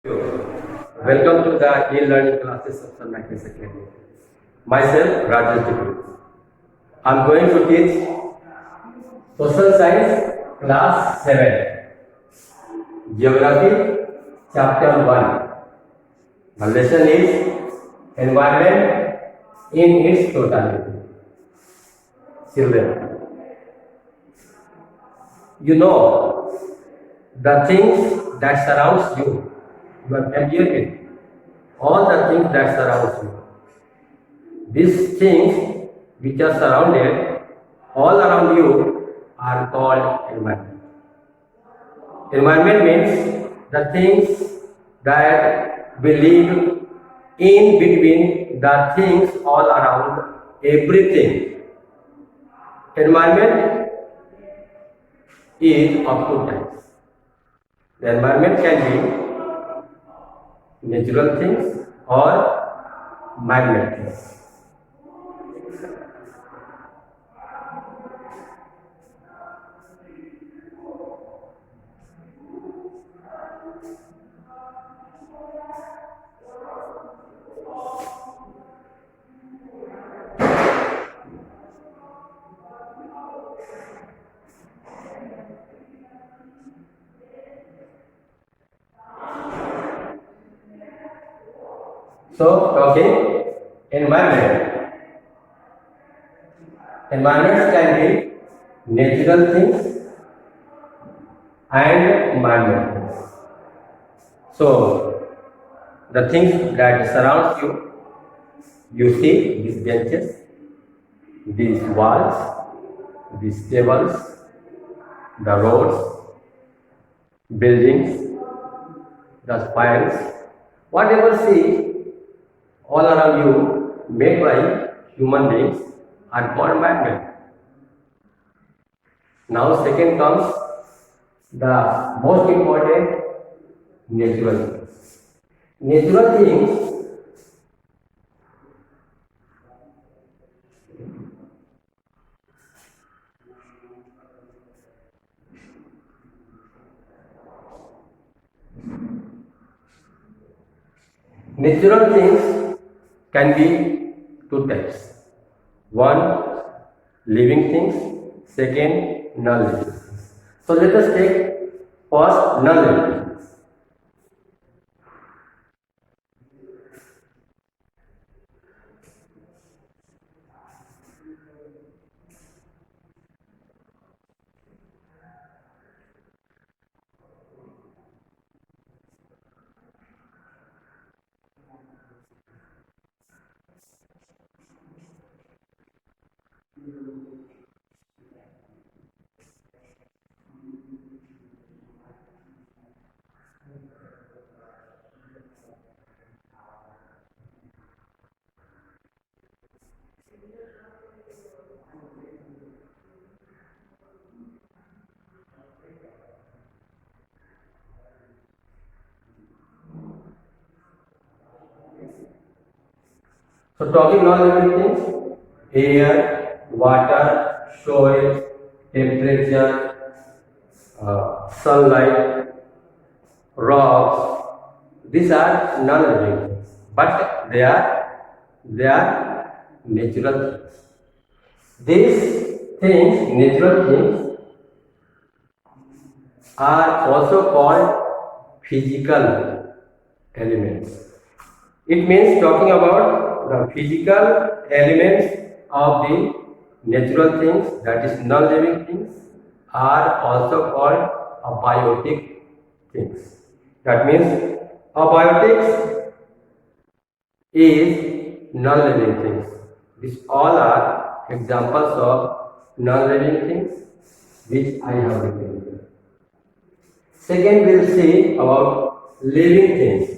Welcome to the e-learning classes of Sun Magnus Academy. Myself, Rajesh Dipri. I'm going to teach Social Science Class 7, Geography Chapter 1. The lesson is Environment in its totality. Children, you know the things that surrounds you. You are familiar with all the things that surrounds you. These things which are surrounded all around you are called environment. Environment means the things that we live in between the things all around everything. Environment is of two types. The environment can be natural things or man-made things. So, talking environment. Environments can be natural things and man-made things. So, the things that surrounds you, you see these benches, these walls, these tables, the roads, buildings, the spires, whatever see all around you made by human beings are called man-made. Now second comes the most important natural things. Natural things natural things can be two types. One, living things, second, non-living things. So let us take first non-living things. So talking non-living things, air, water, soil, temperature, sunlight, rocks, these are non-living things, but they are natural things. These things, natural things, are also called physical elements. It means talking about the physical elements of the natural things, that is non-living things, are also called abiotic things. That means abiotics is non-living things. These all are examples of non-living things which I have written here. Second, we'll see about living things.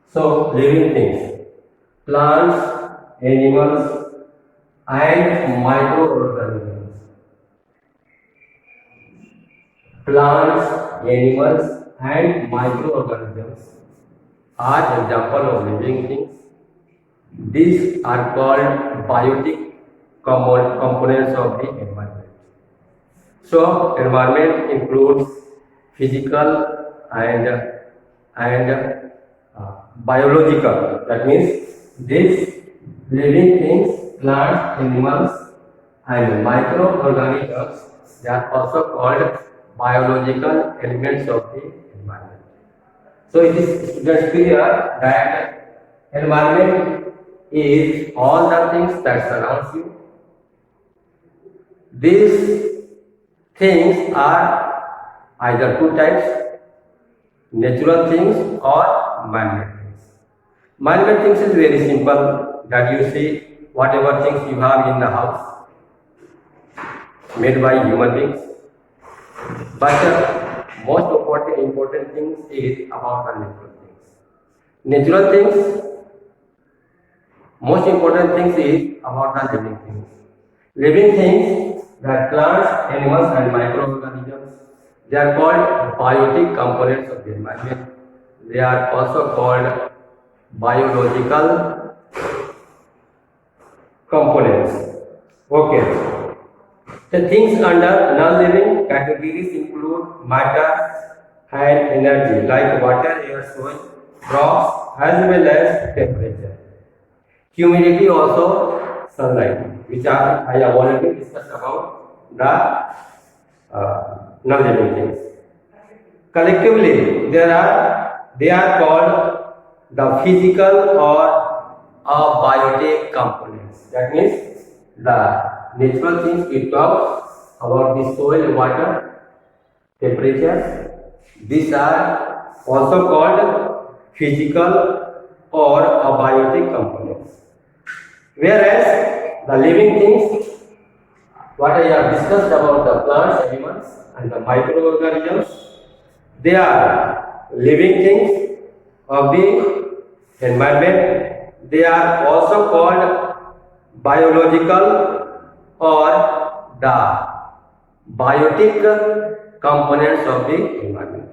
So, living things, plants, animals, and microorganisms. Plants, animals, and microorganisms are example of living things. These are called biotic components of the environment. So, environment includes physical and biological. That means these living things, plants, animals, and microorganisms, they are also called biological elements of the environment. So it is students clear that environment is all the things that surrounds you. These things are either two types, natural things or man-made things. Man-made things is very simple, that you see whatever things you have in the house made by human beings. But most important things is about the natural things. Natural things, most important things is about the living things. Living things, that plants, animals and microorganisms, they are called biotic components of the environment. They are also called biological components. Okay. The things under non-living categories include matter and energy like water, air, soil, rocks as well as temperature. Humidity also sunlight, which I have already discussed about the non-living things. Collectively, they are called the physical or biotic components. That means the natural things we talk about the soil, water, temperature. These are also called physical or abiotic components. Whereas the living things, what I have discussed about the plants, animals, and the microorganisms, they are living things of the environment. They are also called biological or the biotic components of the environment.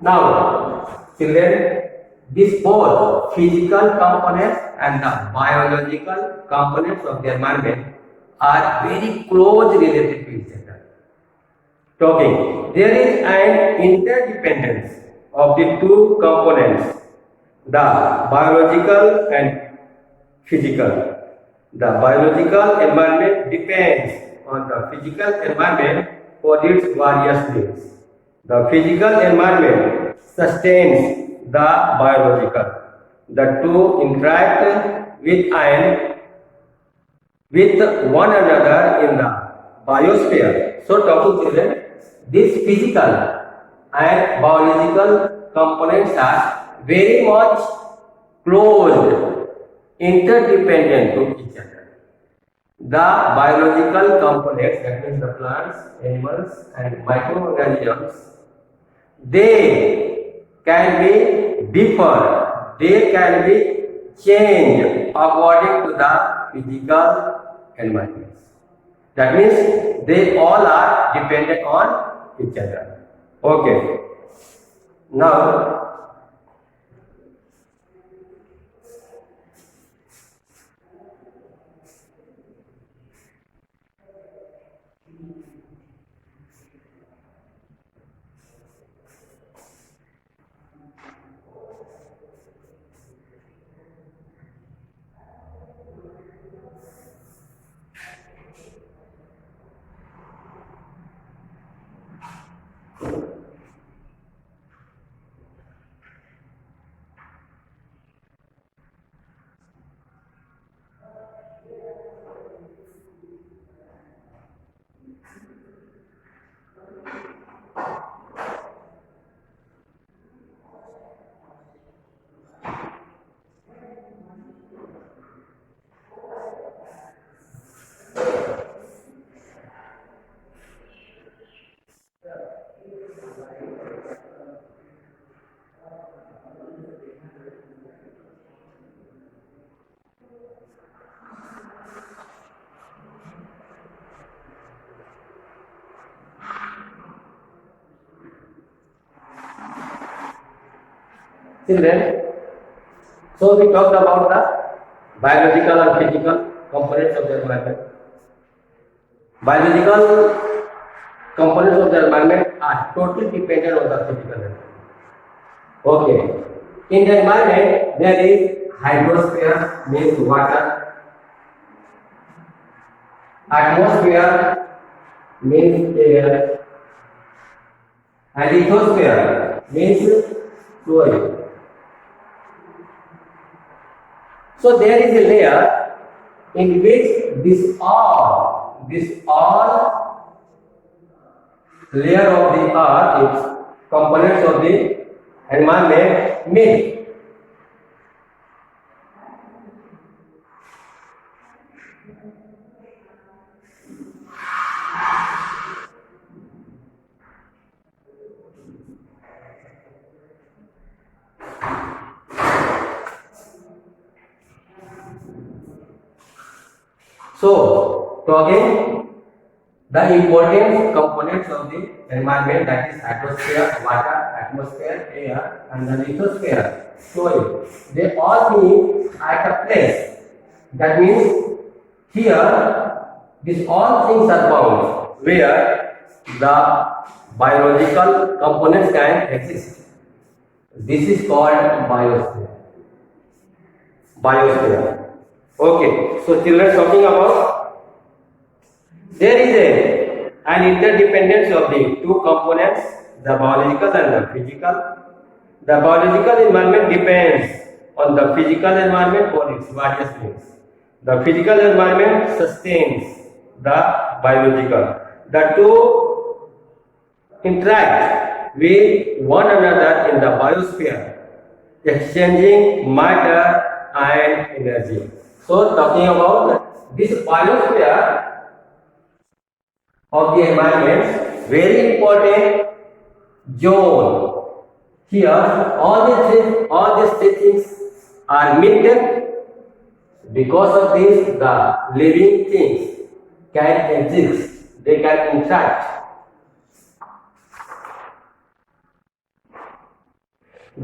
Now, children, these both physical components and the biological components of the environment are very close related to each other. Talking, there is an interdependence of the two components, the biological and physical. The biological environment depends on the physical environment for its various needs. The physical environment sustains the biological. The two interact with one another in the biosphere. So, talking children, these physical and biological components are very much closed, interdependent to each other. The biological components, that means the plants, animals, and microorganisms, they can be differ, they can be changed according to the physical environments. That means they all are dependent on each other. Okay. Now, Children, so we talked about the biological and physical components of the environment. Biological components of the environment are totally dependent on the physical environment. Okay. In the environment, there is hydrosphere, means water. Atmosphere means air. And lithosphere means soil. So there is a layer in which this all layer of the earth, its components of the environment meet. So, talking the important components of the environment, that is hydrosphere, water, atmosphere, air, and the lithosphere, soil, they all meet at a place. That means here these all things are found where the biological components can exist. This is called biosphere. Biosphere. Okay, so children, talking about there is an interdependence of the two components, the biological and the physical. The biological environment depends on the physical environment for its various needs. The physical environment sustains the biological. The two interact with one another in the biosphere, exchanging matter and energy. So, talking about this biosphere of the environment, very important zone. Here, all these three things are mixed. Because of this, the living things can exist. They can interact.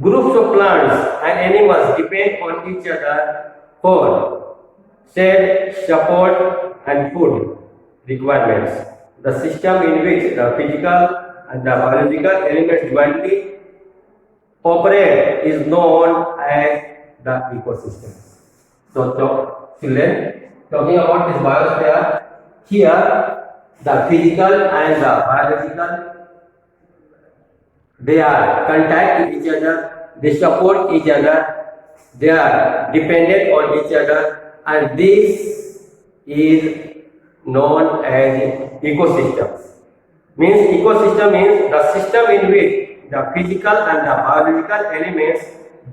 Groups of plants and animals depend on each other for shade, support, and food requirements. The system in which the physical and the biological elements jointly operate is known as the ecosystem. So, children, talking about this biosphere, here the physical and the biological, they are contact with each other, they support each other, they are dependent on each other, and this is known as ecosystems. Means ecosystem means the system in which the physical and the biological elements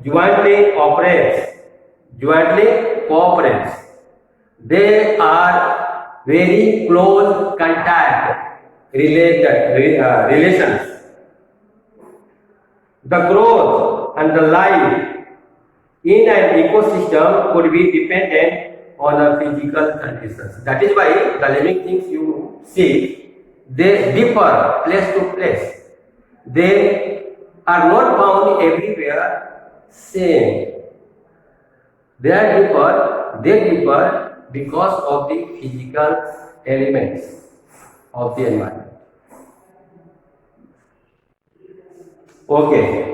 jointly cooperates. They are very close contact relations. The growth and the life in an ecosystem could be dependent on the physical conditions. That is why the living things you see, they differ place to place. They are not found everywhere same. They differ because of the physical elements of the environment. Okay.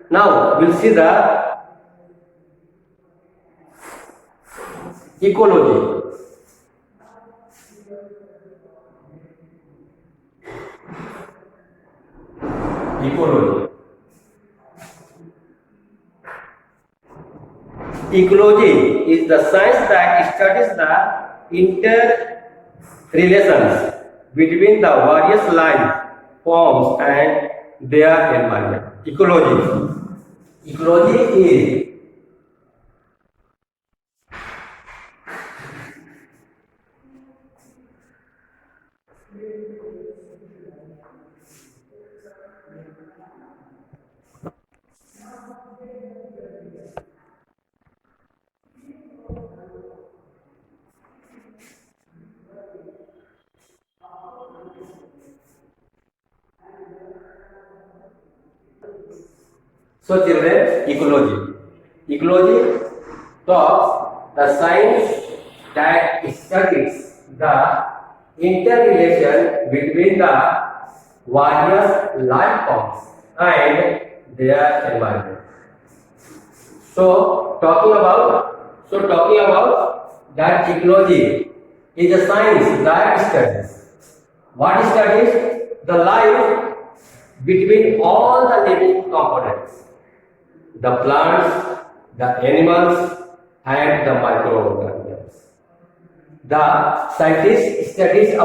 Now we'll see the ecology. Ecology is the science that studies the interrelations between the various life forms and their environment. Ecology is So children, ecology. Ecology talks the science that studies the interrelation between the various life forms and their environment. So talking about that ecology is a science that studies. What studies? The life between all the living components, the plants, the animals, and the microorganisms. The scientists studies